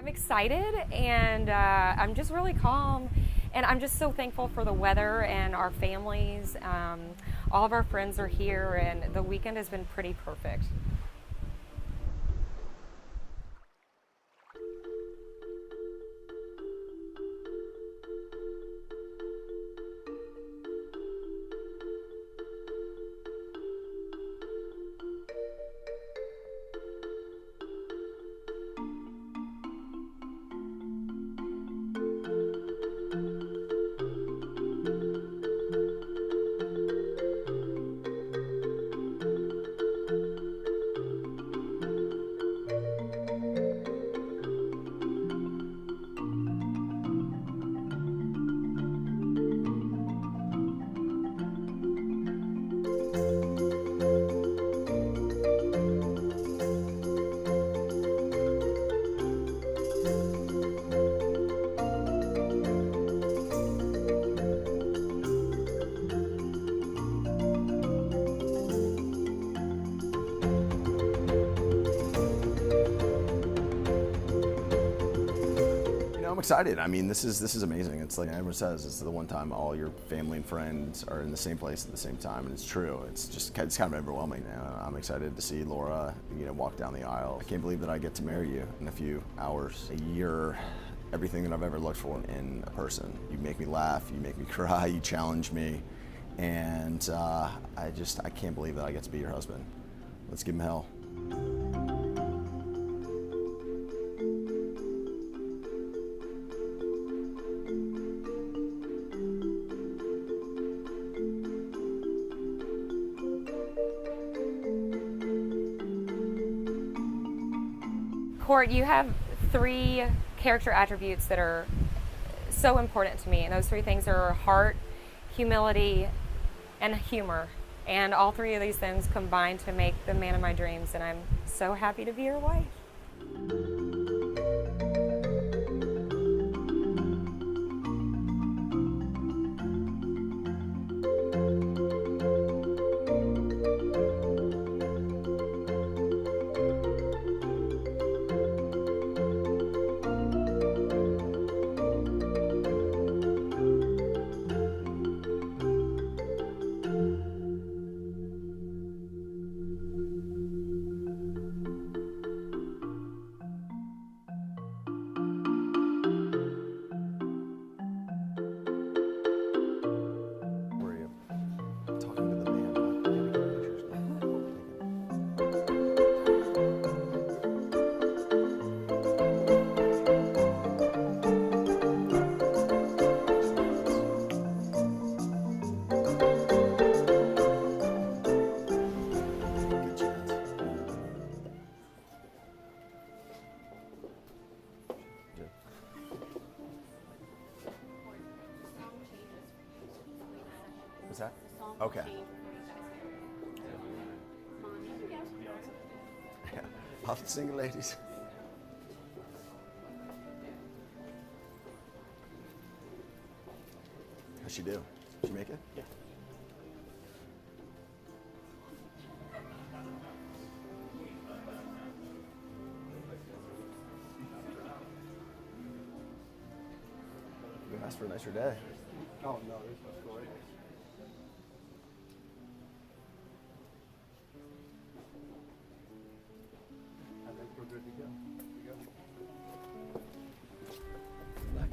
I'm excited and I'm just really calm. And I'm just so thankful for the weather and our families. All of our friends are here, and the weekend has been pretty perfect. I'm excited. I mean, this is amazing. It's like everyone says, it's the one time all your family and friends are in the same place at the same time, and it's true. It's kind of overwhelming. I'm excited to see Laura, walk down the aisle. I can't believe that I get to marry you in a few hours. You're everything that I've ever looked for in a person. You make me laugh, you make me cry, you challenge me, and I can't believe that I get to be your husband. Let's give him hell. Court, you have 3 character attributes that are so important to me, and those 3 things are heart, humility, and humor. And all 3 of these things combine to make the man of my dreams, and I'm so happy to be your wife. What's that? Okay. Yeah. Off the single ladies. How'd she do? Did she make it? Yeah. You asked for a nicer day. Oh no, this was great. I think we're good to go. Good luck.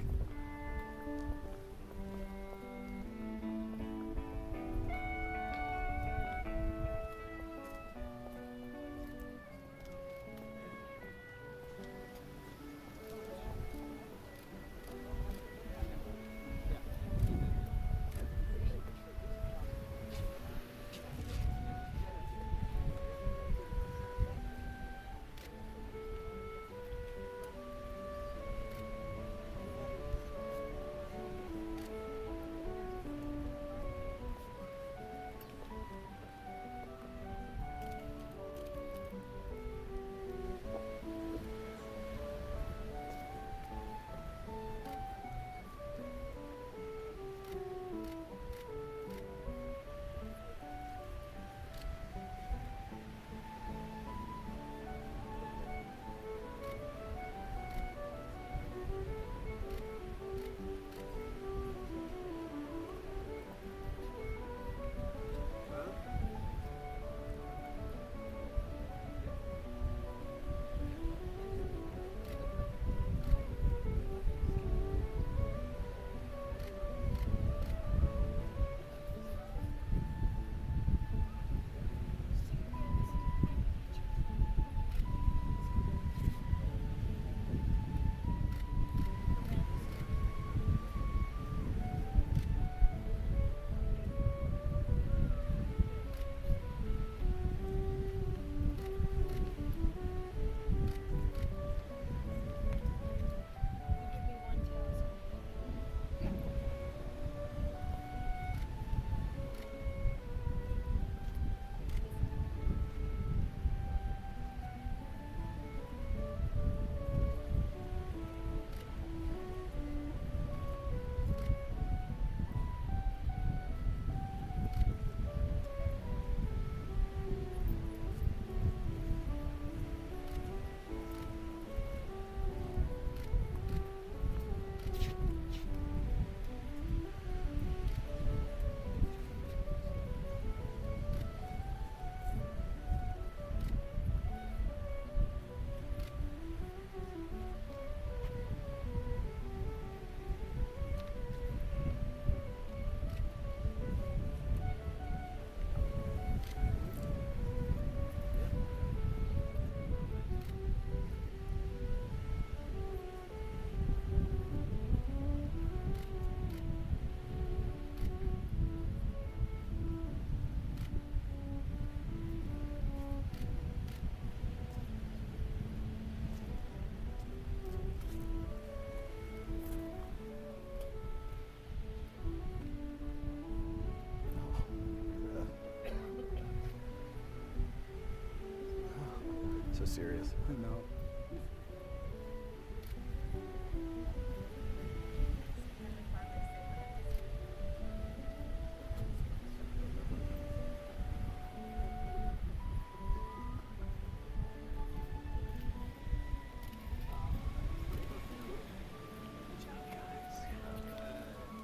serious. No.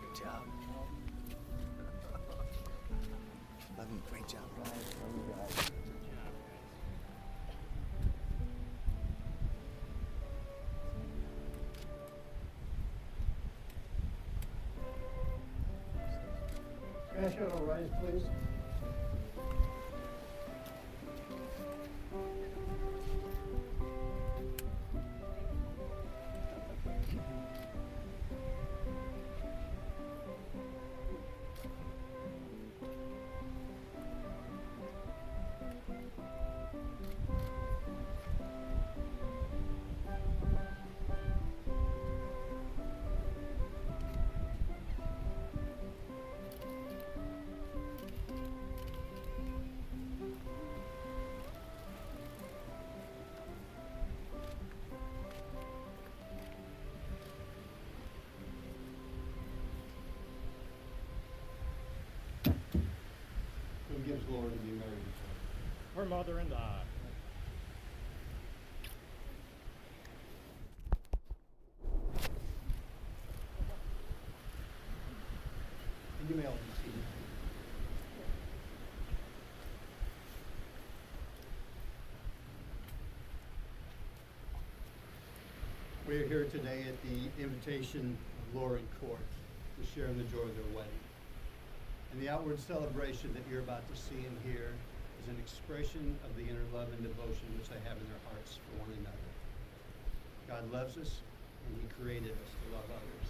Good job. Love him. Great job, guys. Love you guys. Can I ask you to rise, please? Who gives Laura to be married to? Her mother and I. And you may all be seated. We're here today at the invitation of Laura and Court to share in the joy of their wedding. And the outward celebration that you're about to see and hear is an expression of the inner love and devotion which they have in their hearts for one another. God loves us, and He created us to love others.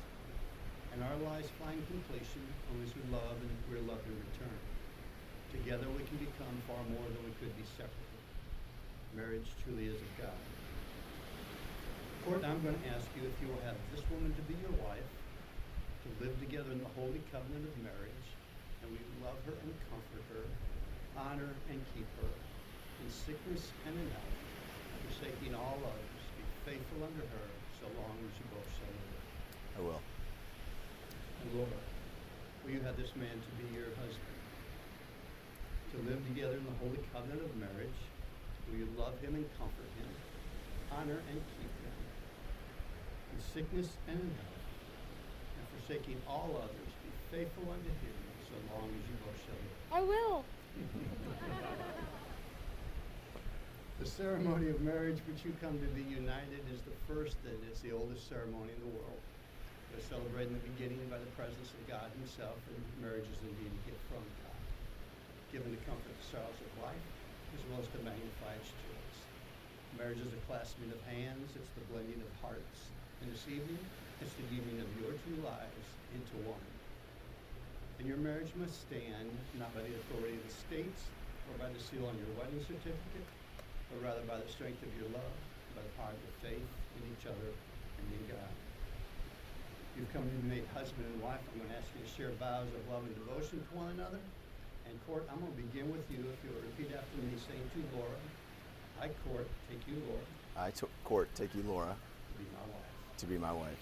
And our lives find completion only as we love and we're loved in return. Together we can become far more than we could be separately. Marriage truly is of God. Court, I'm going to ask you if you will have this woman to be your wife, to live together in the holy covenant of marriage, and we love her and comfort her, honor and keep her, in sickness and in health, forsaking all others, be faithful unto her, so long as you both shall live. I will. And Laura, will you have this man to be your husband? To live together in the holy covenant of marriage, will you love him and comfort him, honor and keep him, in sickness and in health, and forsaking all others, be faithful unto him, so long as you both shall live. I will. The ceremony of marriage which you come to be united is the first and is the oldest ceremony in the world. We're celebrating the beginning by the presence of God Himself, and marriage is indeed a gift from God, given to comfort the sorrows of life, as well as to magnify its joys. Marriage is a clasping of hands, it's the blending of hearts, and this evening, it's the giving of your two lives into one. And your marriage must stand not by the authority of the states or by the seal on your wedding certificate, but rather by the strength of your love, by the power of your faith in each other and in God. You've come to be made husband and wife. I'm going to ask you to share vows of love and devotion to one another. And Court, I'm going to begin with you. If you'll repeat after me, saying to Laura, I, Court, take you, Laura, I, Court, take you, Laura, to be my wife, to be my wife,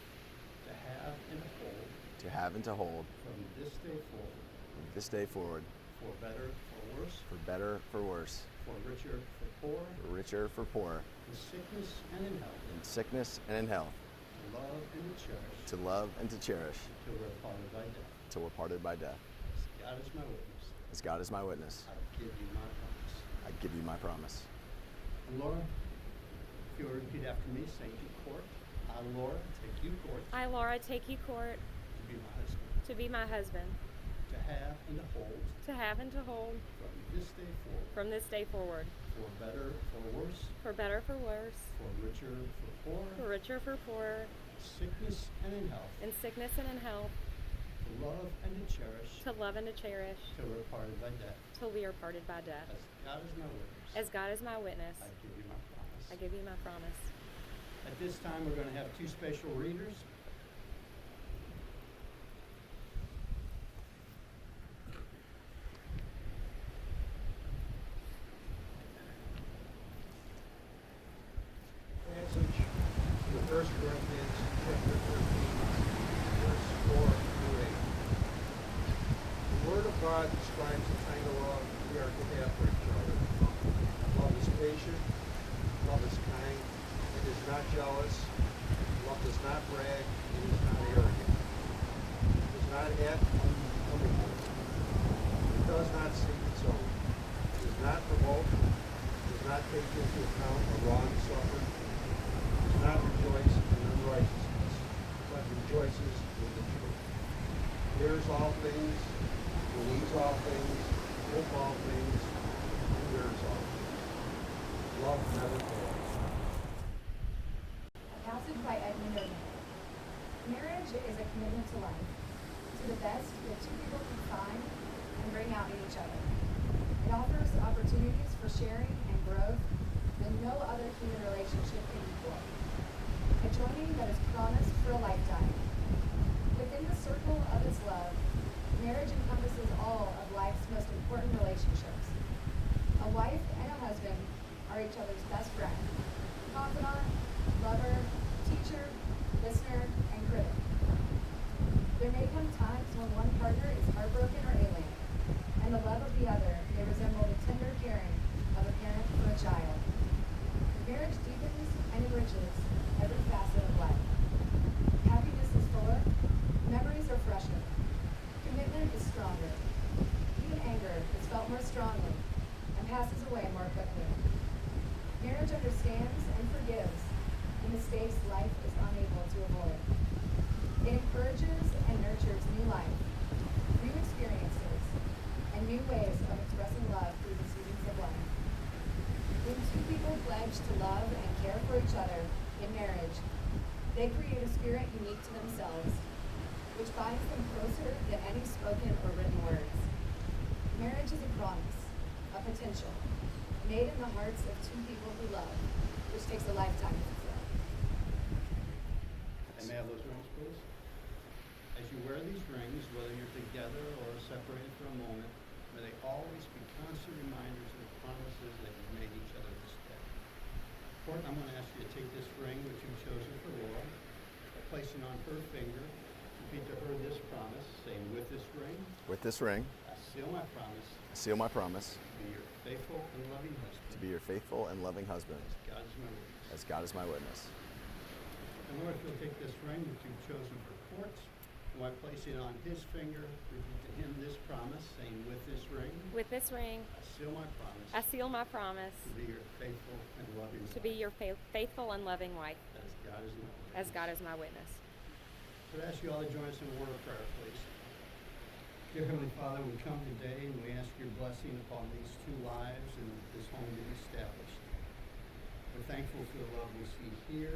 to have and to hold to have and to hold from this day forward, from this day forward, for better, for worse, for better, for worse, for richer, for poor, for richer, for poor, in sickness and in health, in sickness and in health, to love and to cherish, to love and to cherish, till we're parted by death. till we're parted by death. God is my witness. As God is my witness, I give you my promise. I give you my promise. And Laura, if you'll repeat after me, saying to Court, I, Laura, take you, Court, I, Laura, take you, Court, to be my husband, to be my husband, to have and to hold to have and to hold from this day forward, from this day forward, for better, for worse, for better, for worse, for richer, for for poor, richer, for poorer, in sickness and in health, in sickness and in health, to love and to cherish, to love and to cherish, till we're parted by death. till we are parted by death. As God is my witness, As God is my witness, I give you my promise. I give you my promise. At this time, we're going to have two special readers. God describes the kind of love we are to have for each other. Love is patient. Love is kind. It is not jealous. Love does not brag. It is not arrogant. It does not act unbecomingly. It does not seek its own. It does not provoke. It does not take into account a wrong suffered. It does not rejoice in unrighteousness, but rejoices with the truth. Hears all things, believes all things, hopes all things, endures all things. Love never fails. A passage by Edmund O'Neill. Marriage is a commitment to life, to the best that two people can find and bring out in each other. It offers opportunities for sharing and growth that no other human relationship can equal. A joining that is promised for a lifetime. Within the circle of its love, marriage encompasses all of life's most important relationships. A wife and a husband are each other's best friend, confidant, lover, teacher, listener, and critic. There may come times when one partner is heartbroken or alien, and the love of the other may resemble the tender caring of a parent for a child. Marriage deepens and enriches every facet of life. Happiness is fuller, memories are fresher, commitment is stronger. Even anger is felt more strongly and passes away more quickly. Marriage understands and forgives the mistakes life is unable to avoid. It encourages and nurtures new life, new experiences, and new ways of expressing love through the seasons of life. When two people pledge to love and care for each other in marriage, they create a spirit unique to themselves, which binds them closer than any spoken or written words. Marriage is a promise, a potential, made in the hearts of two people who love, which takes a lifetime to fulfill. And may I have those rings, please? As you wear these rings, whether you're together or separated for a moment, may they always be constant reminders of the promises that you've made each other this day. Court, I'm going to ask you to take this ring, which you've chosen for Laura, placing on her finger, repeat to her this promise, saying, with this ring, I seal my promise to be your faithful and loving husband. To be your faithful and loving husband, As God is my witness. as God is my witness. And Lord, if you'll take this ring that you've chosen for Court, and by placing it on his finger, repeat to him this promise, saying, with this ring, I seal my promise I seal my promise to be your faithful and loving to wife. be your faithful and loving wife, As God is my witness. as God is my witness. Could I ask you all to join us in a word of prayer, please? Dear Heavenly Father, we come today and we ask your blessing upon these two lives and this home being established. We're thankful for the love we see here,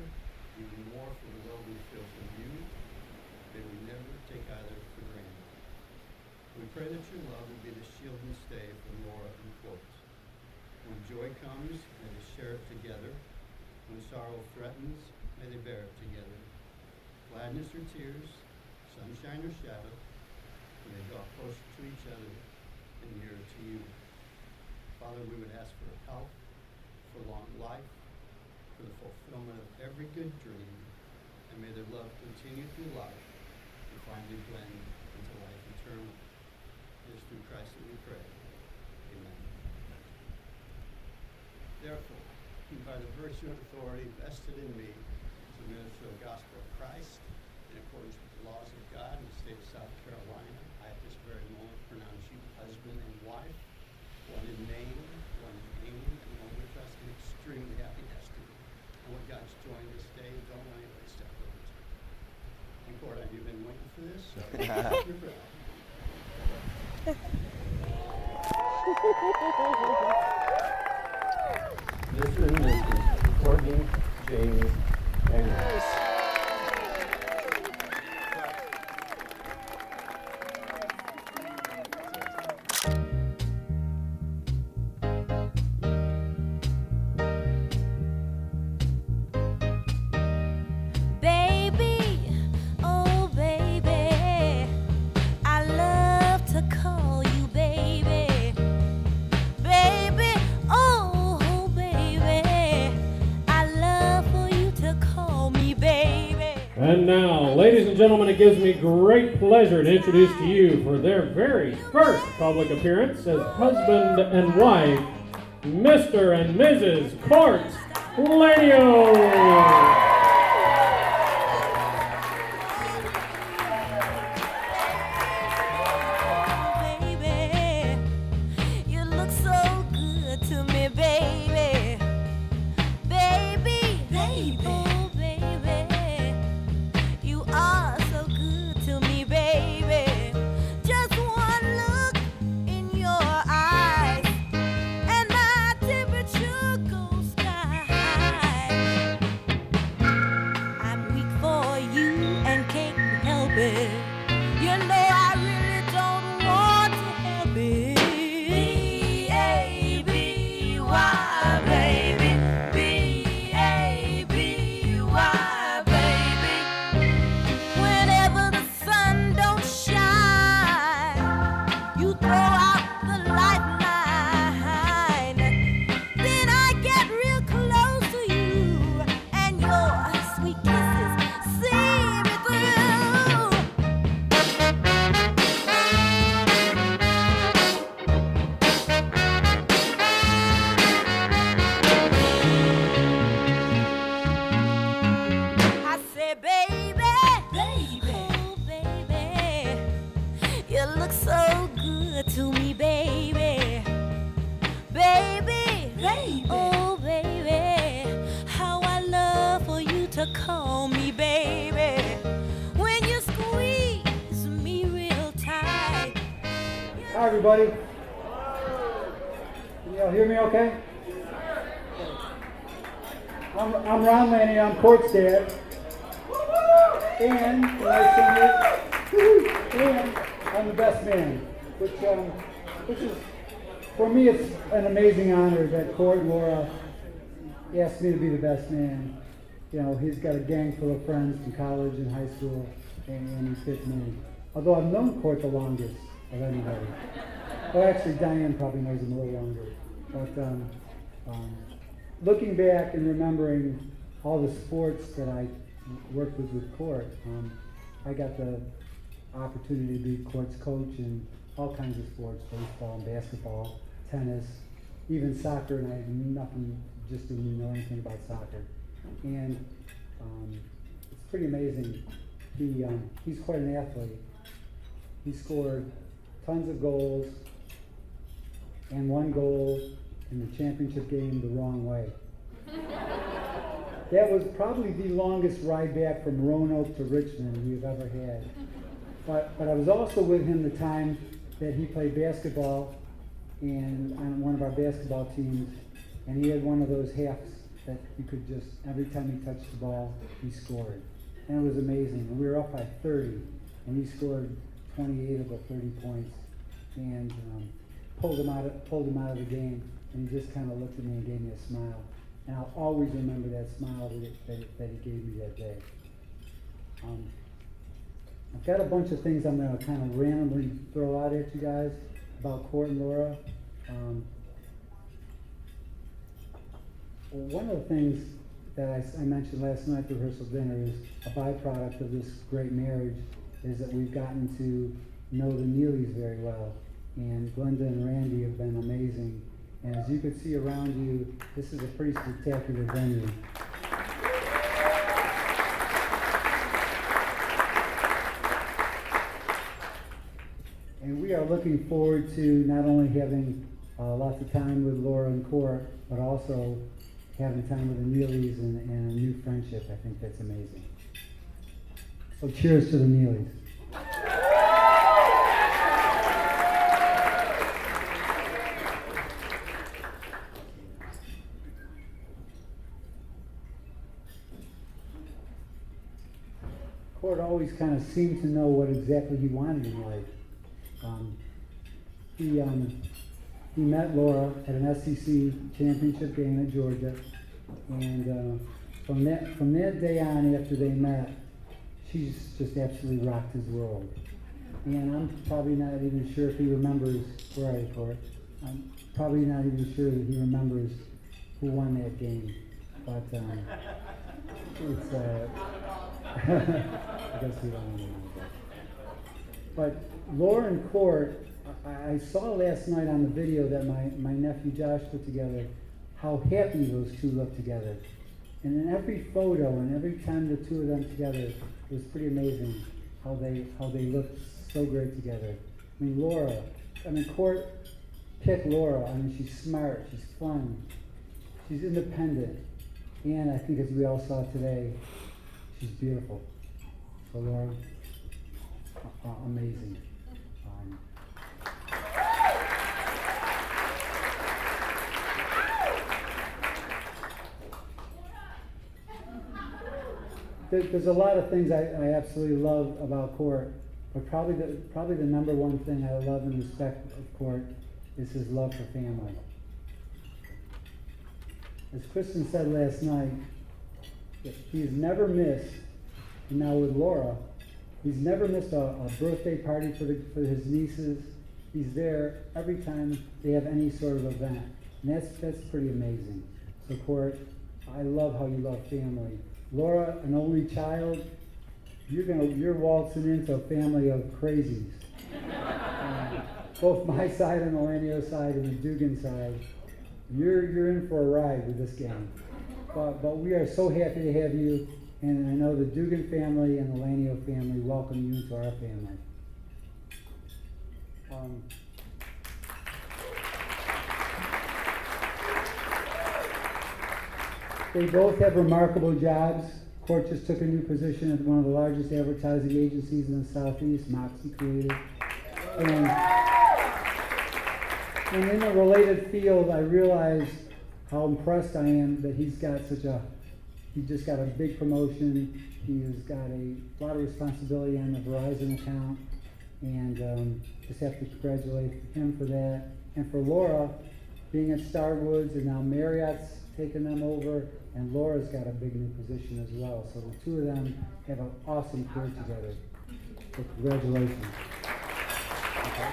even more for the love we feel from you. May we never take either for granted. We pray that your love will be the shield and stay for Laura and Court. When joy comes, may they share it together. When sorrow threatens, may they bear it together. Gladness or tears, sunshine or shadow, may they draw closer to each other and nearer to you. Father, we would ask for health, for long life, for the fulfillment of every good dream, and may their love continue through life and finally blend into life eternal. It is through Christ that we pray. Amen. Therefore, by the virtue and authority vested in me to minister the gospel of Christ in accordance with the laws of God in the state of South Carolina, I at this very moment pronounce you husband and wife, one in name, one in aim, and one with us in extremely happy destiny. And what God's joined this day, don't let anybody step over it. And Court, have you been waiting for this? So you're proud. Mr. and Mrs. Courtney, Jamie, and Baby, oh baby, I love to call you baby. Baby, oh baby, I love for you gentlemen, it gives me great pleasure to introduce to you for their very first public appearance as husband and wife, Mr. and Mrs. Court Lanios. Call me baby when you squeeze me real tight. Hi everybody. Can y'all hear me okay? I'm Ron Lanny, I'm Court's dad. And I'm the best man, which is, for me, it's an amazing honor that Court and Laura asked me to be the best man. You know, he's got a gang full of friends from college and high school, and he fits me. Although I've known Court the longest of anybody. Well, actually, Diane probably knows him a little longer. But looking back and remembering all the sports that I worked with Court, I got the opportunity to be Court's coach in all kinds of sports, baseball and basketball, tennis, even soccer, and I had nothing, just didn't know anything about soccer. And it's pretty amazing. He's quite an athlete. He scored tons of goals and one goal in the championship game the wrong way. That was probably the longest ride back from Roanoke to Richmond we've ever had. But I was also with him the time that he played basketball and on one of our basketball teams, and he had one of those halves that you could just, every time he touched the ball, he scored. And it was amazing. And we were up by 30, and he scored 28 of the 30 points, and pulled him out of the game. And he just kind of looked at me and gave me a smile. And I'll always remember that smile that he gave me that day. I've got a bunch of things I'm going to kind of randomly throw out at you guys about Court and Laura. One of the things that I mentioned last night at the rehearsal dinner is a byproduct of this great marriage is that we've gotten to know the Neelys very well. And Glenda and Randy have been amazing. And as you can see around you, this is a pretty spectacular venue. And we are looking forward to not only having lots of time with Laura and Court, but also having time with the Neelys and a new friendship. I think that's amazing. So cheers to the Neelys. Court always kind of seemed to know what exactly he wanted in life. He met Laura at an SEC championship game at Georgia, and from that day on, after they met, she's just absolutely rocked his world. And I'm probably not even sure if he remembers, where are you, Court? I'm probably not even sure that he remembers who won that game, but it's I guess we don't want to know. But Laura and Court, I saw last night on the video that my nephew Josh put together how happy those two look together. And in every photo and every time the two of them together, it was pretty amazing how they looked so great together. I mean, Court picked Laura. I mean, she's smart, she's fun, she's independent, and I think as we all saw today, she's beautiful. So Laura, amazing. There's a lot of things I absolutely love about Court, but probably the number one thing I love and respect of Court is his love for family. As Kristen said last night, he's never missed, and now with Laura, he's never missed a birthday party for his nieces. He's there every time they have any sort of event, and that's pretty amazing. So Court, I love how you love family. Laura, an only child, you're waltzing into a family of crazies. Both my side and the Lanios side and the Dugan side, you're in for a ride with this gang. But we are so happy to have you, and I know the Dugan family and the Lanio family welcome you into our family. They both have remarkable jobs. Court just took a new position at one of the largest advertising agencies in the Southeast, Moxie Creative. And in a related field, I realized how impressed I am that he just got a big promotion. He has got a lot of responsibility on the Verizon account, and just have to congratulate him for that. And for Laura, being at Starwoods, and now Marriott's taken them over, and Laura's got a big new position as well. So the two of them have an awesome career together. So congratulations. Okay.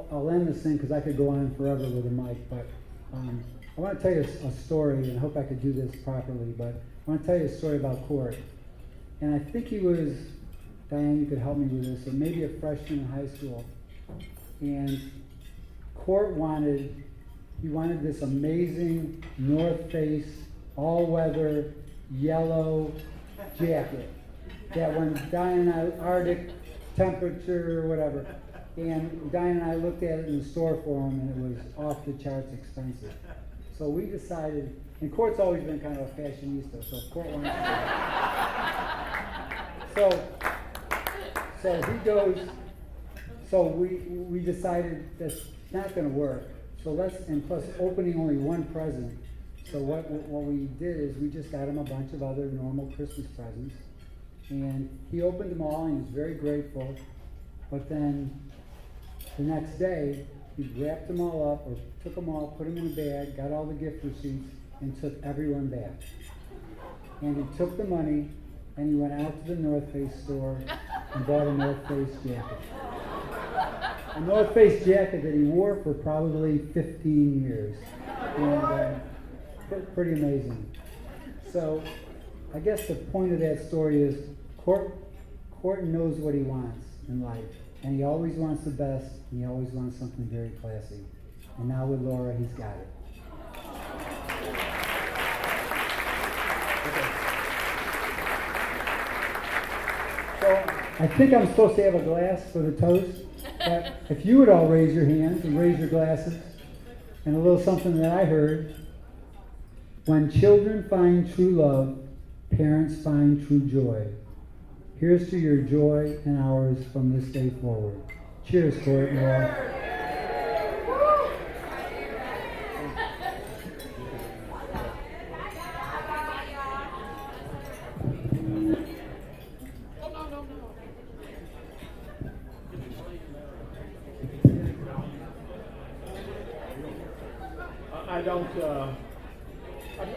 I'll end this thing because I could go on forever with a mic, but I want to tell you a story, and I hope I could do this properly, but I want to tell you a story about Court. And I think he was, Diane, you could help me with this, or maybe a freshman in high school. And Court wanted this amazing North Face, all-weather, yellow jacket that when Diane and I, Arctic temperature or whatever, and Diane and I looked at it in the store for him, and it was off the charts expensive. So we decided, and Court's always been kind of a fashionista, so Court wanted to so he goes, so we decided that's not going to work. So and plus opening only one present. So what we did is we just got him a bunch of other normal Christmas presents, and he opened them all, and he was very grateful. But then the next day, he wrapped them all up, or took them all, put them in a bag, got all the gift receipts, and took everyone back. And he took the money, and he went out to the North Face store and bought a North Face jacket. A North Face jacket that he wore for probably 15 years. And pretty amazing. So I guess the point of that story is Court knows what he wants in life. And he always wants the best, and he always wants something very classy. And now with Laura, he's got it. Okay. So I think I'm supposed to have a glass for the toast. But if you would all raise your hands and raise your glasses, and a little something that I heard. When children find true love, parents find true joy. Here's to your joy and ours from this day forward. Cheers, Court and Laura.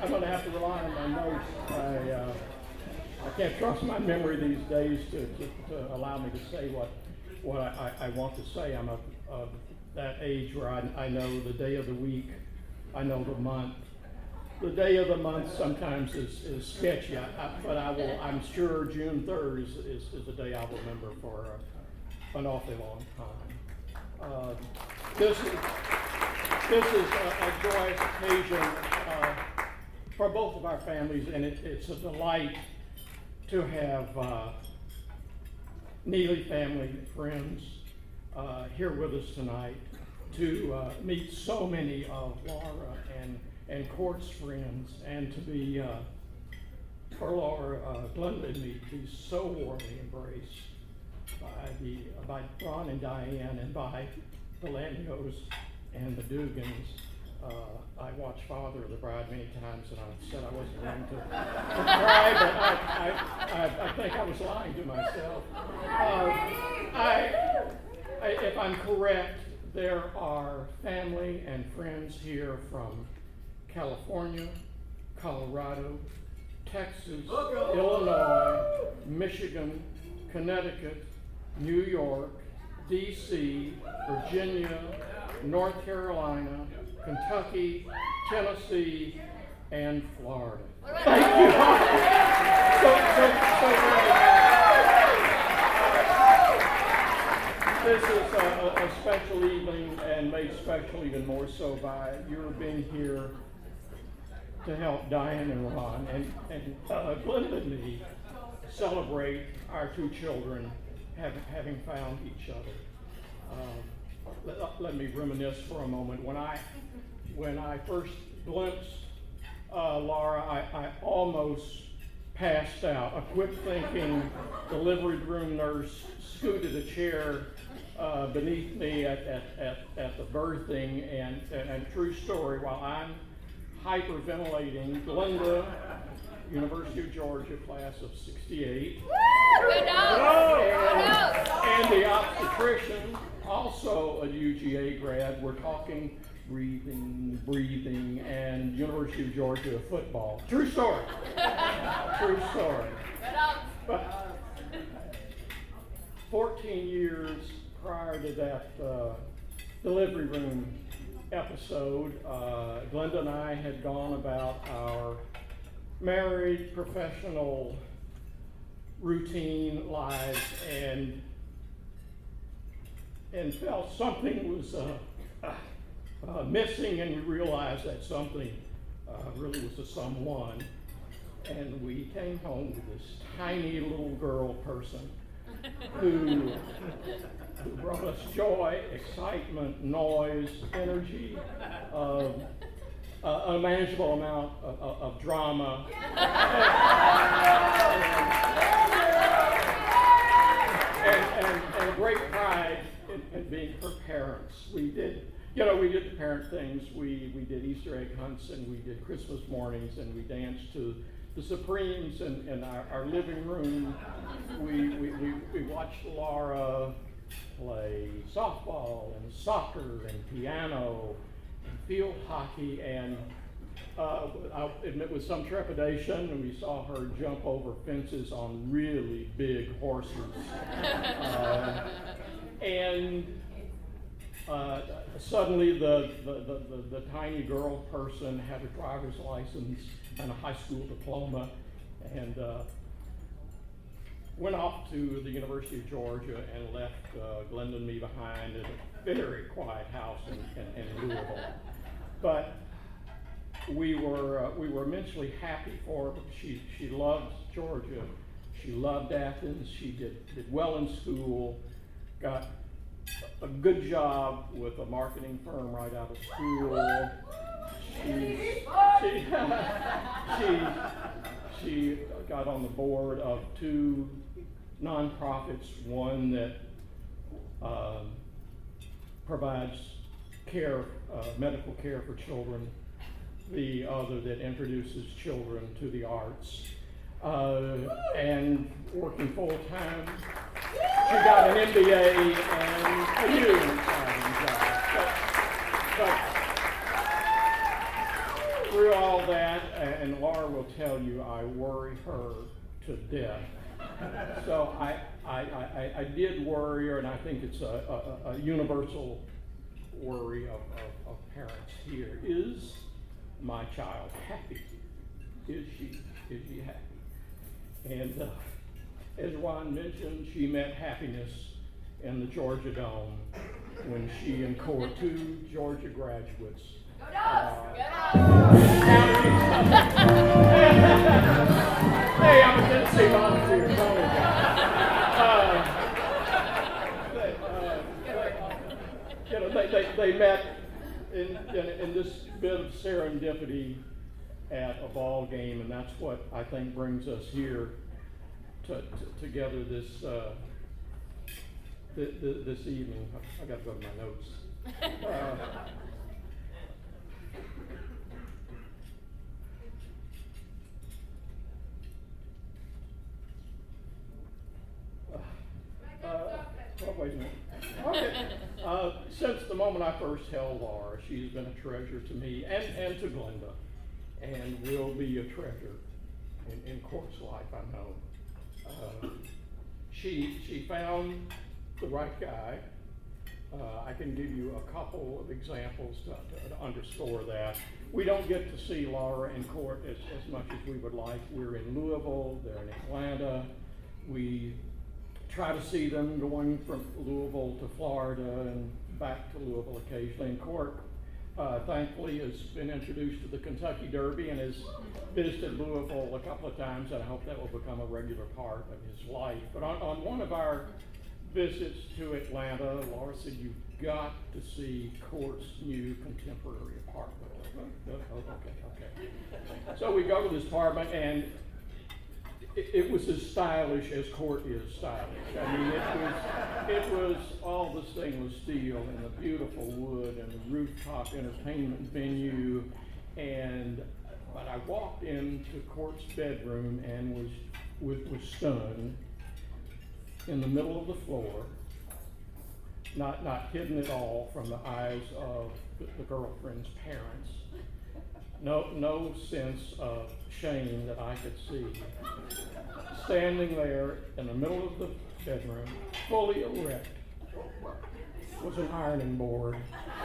I'm going to have to rely on my notes. I can't trust my memory these days to allow me to say what I want to say. I'm of that age where I know the day of the week, I know the month, the day of the month sometimes is sketchy, but I'm sure June 3rd is the day I'll remember for an awfully long time. This is a joyous occasion for both of our families, and it's a delight to have Neely family friends here with us tonight, to meet so many of Laura and Court's friends, and to be for Laura Glenda and me to be so warmly embraced by Ron and Diane and by the Lanios and the Dugans. I watched Father of the Bride many times, and I said I wasn't going to cry, but I think I was lying to myself. If I'm correct, there are family and friends here from California, Colorado, Texas, Illinois, Michigan, Connecticut, New York, D.C., Virginia, North Carolina, Kentucky, Tennessee, and Florida. Thank you. So very much. This is a special evening, and made special even more so by your being here to help Diane and Ron and Glenda and me celebrate our two children having found each other. Let me reminisce for a moment. When I first glimpsed Laura, I almost passed out. A quick-thinking delivery room nurse scooted a chair beneath me at the birthing, and true story, while I'm hyperventilating, Glenda, University of Georgia, class of '68, and the obstetrician, also a UGA grad, we're talking breathing, and University of Georgia football. True story. True story. But 14 years prior to that delivery room episode, Glenda and I had gone about our married, professional, routine lives, and felt something was missing, and we realized that something really was a someone. And we came home with this tiny little girl person who brought us joy, excitement, noise, energy, a manageable amount of drama, and a great pride in being her parents. We did the parent things. We did Easter egg hunts, and we did Christmas mornings, and we danced to the Supremes in our living room. We watched Laura play softball and soccer and piano and field hockey, and I'll admit with some trepidation, and we saw her jump over fences on really big horses. Suddenly the tiny girl person had a driver's license and a high school diploma, and went off to the University of Georgia and left Glenda and me behind in a very quiet house in Louisville. But we were immensely happy for her because she loved Georgia. She loved Athens. She did well in school, got a good job with a marketing firm right out of school. She got on the board of two nonprofits, one that provides care, medical care for children, the other that introduces children to the arts, and working full time. She got an MBA and a huge job. But through all that, and Laura will tell you, I worry her to death. So I did worry her, and I think it's a universal worry of parents here. Is my child happy? Is she happy? And as Ron mentioned, she met happiness in the Georgia Dome when she and Court, two Georgia graduates. Hey, I'm a Tennessee volunteer. They met in this bit of serendipity at a ball game, and that's what I think brings us here together this evening. I got to go to my notes. Wait a minute. Okay. Since the moment I first held Laura, she's been a treasure to me and to Glenda, and will be a treasure in Court's life, I know. She found the right guy. I can give you a couple of examples to underscore that. We don't get to see Laura and Court as much as we would like. We're in Louisville, they're in Atlanta. We try to see them going from Louisville to Florida and back to Louisville occasionally. And Court, thankfully, has been introduced to the Kentucky Derby and has visited Louisville a couple of times, and I hope that will become a regular part of his life. But on one of our visits to Atlanta, Laura said, "You've got to see Court's new contemporary apartment." Okay. So we go to this apartment, and it was as stylish as Court is stylish. I mean, it was all the stainless steel and the beautiful wood and the rooftop entertainment venue. But I walked into Court's bedroom and was stunned. In the middle of the floor, not hidden at all from the eyes of the girlfriend's parents. No sense of shame that I could see. Standing there in the middle of the bedroom, fully erect, was an ironing board.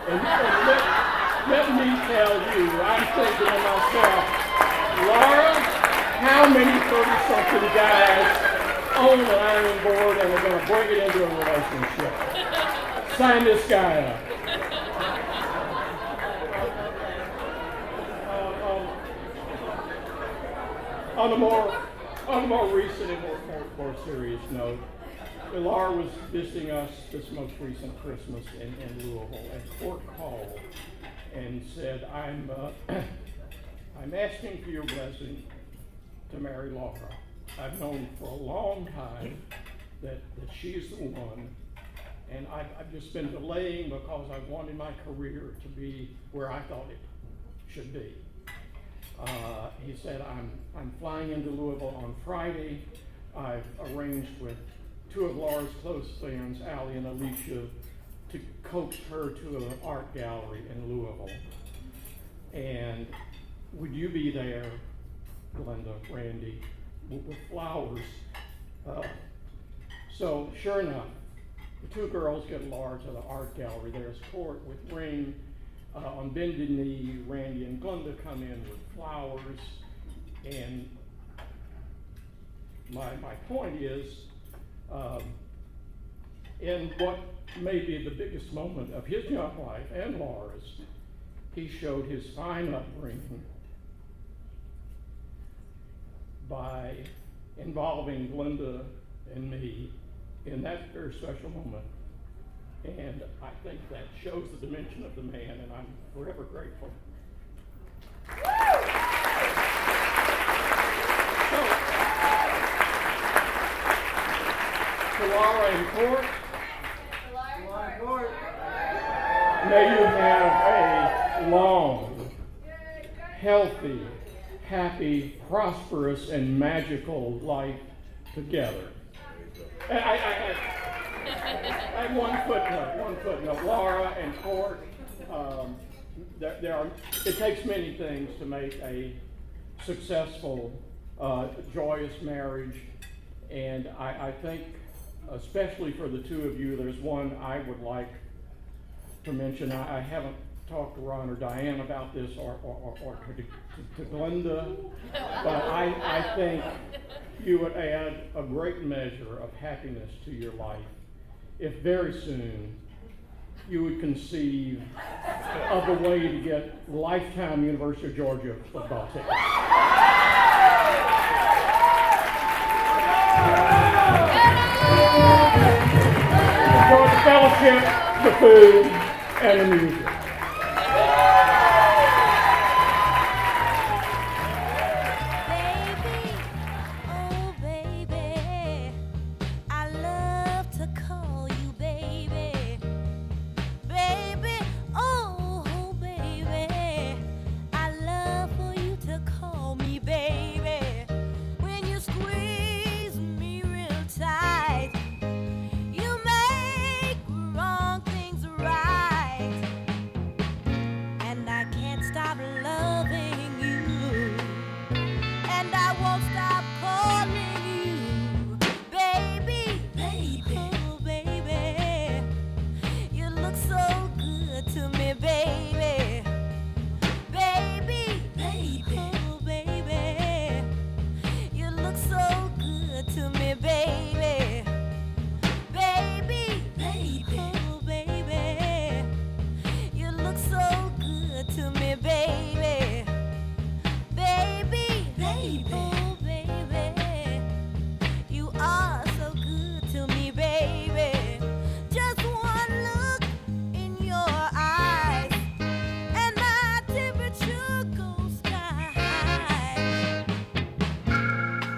And let me tell you, I'm thinking to myself, Laura, how many 30-something guys own an ironing board and are going to bring it into a relationship? Sign this guy up. On a more recent and more serious note, Laura was visiting us this most recent Christmas in Louisville, and Court called and said, I'm asking for your blessing to marry Laura. I've known for a long time that she's the one, and I've just been delaying because I wanted my career to be where I thought it should be. He said, I'm flying into Louisville on Friday. I've arranged with two of Laura's close friends, Allie and Alicia, to coax her to an art gallery in Louisville. And would you be there, Glenda, Randy, with flowers? So sure enough, the two girls get Laura to the art gallery. There's Court with ring. On bended knee, Randy and Glenda come in with flowers. And my point is, in what may be the biggest moment of his young life and Laura's, he showed his fine upbringing by involving Glenda and me in that very special moment. And I think that shows the dimension of the man, and I'm forever grateful. So, to Laura and Court, may you have a long, healthy, happy, prosperous, and magical life together. I have one footnote. Laura and Court, it takes many things to make a successful, joyous marriage. And I think, especially for the two of you, there's one I would like to mention. I haven't talk to Ron or Diane about this, or to Glenda, but I think you would add a great measure of happiness to your life if very soon you would conceive of a way to get lifetime University of Georgia football tickets. Enjoy the fellowship, the food, and the music. Baby, oh baby, I love to call you baby. Baby, oh baby, I love for you to call me baby. When you squeeze me real tight, you make wrong things right. And I can't stop loving you. And I won't stop calling you baby, baby, oh baby. You look so good to me, baby, baby, baby, oh baby. You look so good to me, baby, baby, baby, oh baby. You look so good to me, baby. Baby, baby, oh baby, you are so good to me, baby. Just one look in your eyes, and my temperature goes sky high.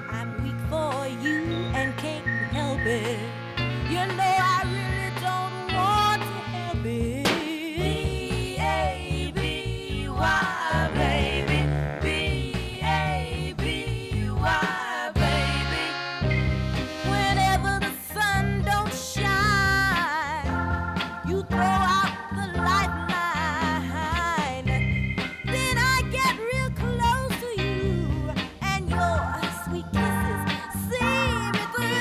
I'm weak for you and can't help it. You know I really don't want to help it. B-A-B-Y, baby. B-A-B-Y, baby. Whenever the sun don't shine, you throw out the lifeline. Then I get real close to you, and your sweet kisses see me through.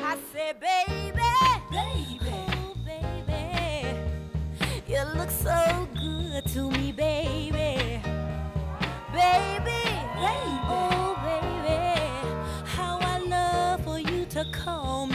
I say, baby, baby, oh baby, you look so good to me, baby, baby, baby, oh baby, how I love for you to call me